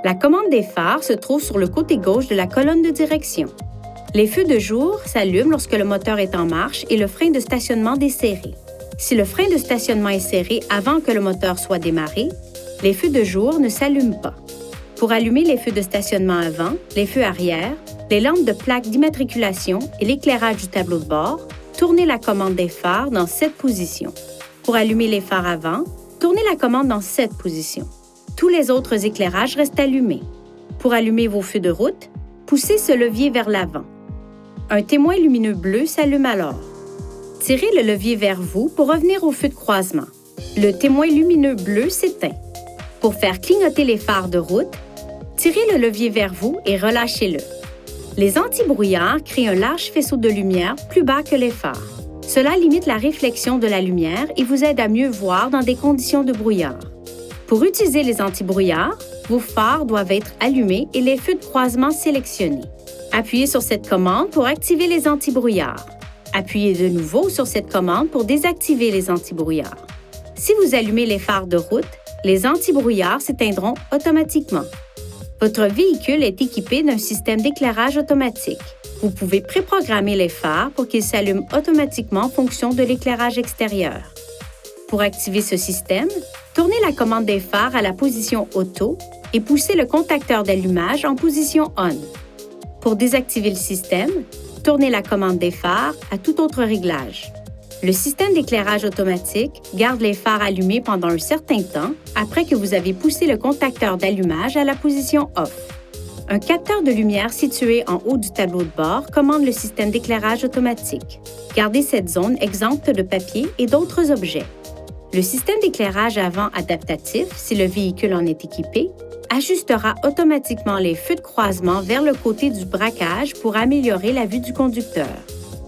La commande des phares se trouve sur le côté gauche de la colonne de direction. Les feux de jour s'allument lorsque le moteur est en marche et le frein de stationnement desserré. Si le frein de stationnement est serré avant que le moteur soit démarré, les feux de jour ne s'allument pas. Pour allumer les feux de stationnement avant, les feux arrière, les lampes de plaque d'immatriculation et l'éclairage du tableau de bord, tournez la commande des phares dans cette position. Pour allumer les phares avant, tournez la commande dans cette position. Tous les autres éclairages restent allumés. Pour allumer vos feux de route, poussez ce levier vers l'avant. Un témoin lumineux bleu s'allume alors. Tirez le levier vers vous pour revenir au feu de croisement. Le témoin lumineux bleu s'éteint. Pour faire clignoter les phares de route, tirez le levier vers vous et relâchez-le. Les anti-brouillards créent un large faisceau de lumière plus bas que les phares. Cela limite la réflexion de la lumière et vous aide à mieux voir dans des conditions de brouillard. Pour utiliser les anti-brouillards, vos phares doivent être allumés et les feux de croisement sélectionnés. Appuyez sur cette commande pour activer les anti-brouillards. Appuyez de nouveau sur cette commande pour désactiver les anti-brouillards. Si vous allumez les phares de route, les anti-brouillards s'éteindront automatiquement. Votre véhicule est équipé d'un système d'éclairage automatique. Vous pouvez préprogrammer les phares pour qu'ils s'allument automatiquement en fonction de l'éclairage extérieur. Pour activer ce système, tournez la commande des phares à la position Auto et poussez le contacteur d'allumage en position On. Pour désactiver le système, tournez la commande des phares à tout autre réglage. Le système d'éclairage automatique garde les phares allumés pendant un certain temps après que vous avez poussé le contacteur d'allumage à la position Off. Un capteur de lumière situé en haut du tableau de bord commande le système d'éclairage automatique. Gardez cette zone exempte de papier et d'autres objets. Le système d'éclairage avant adaptatif, si le véhicule en est équipé, ajustera automatiquement les feux de croisement vers le côté du braquage pour améliorer la vue du conducteur.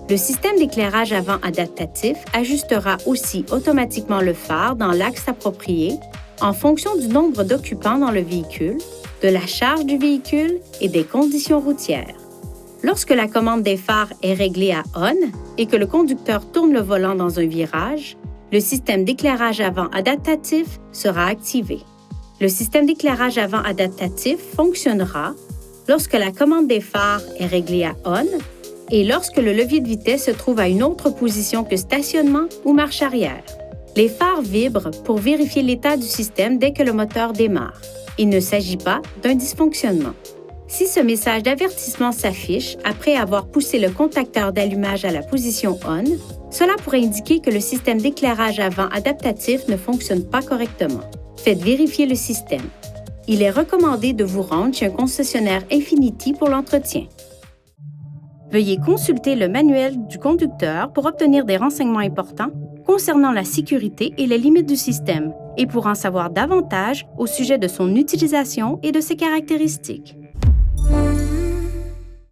Le système d'éclairage avant adaptatif ajustera aussi automatiquement le phare dans l'axe approprié en fonction du nombre d'occupants dans le véhicule, de la charge du véhicule et des conditions routières. Lorsque la commande des phares est réglée à On et que le conducteur tourne le volant dans un virage, le système d'éclairage avant adaptatif sera activé. Le système d'éclairage avant adaptatif fonctionnera lorsque la commande des phares est réglée à On et lorsque le levier de vitesse se trouve à une autre position que stationnement ou marche arrière. Les phares vibrent pour vérifier l'état du système dès que le moteur démarre. Il ne s'agit pas d'un dysfonctionnement. Si ce message d'avertissement s'affiche après avoir poussé le contacteur d'allumage à la position On, cela pourrait indiquer que le système d'éclairage avant adaptatif ne fonctionne pas correctement. Faites vérifier le système. Il est recommandé de vous rendre chez un concessionnaire Infiniti pour l'entretien. Veuillez consulter le manuel du conducteur pour obtenir des renseignements importants concernant la sécurité et les limites du système et pour en savoir davantage au sujet de son utilisation et de ses caractéristiques.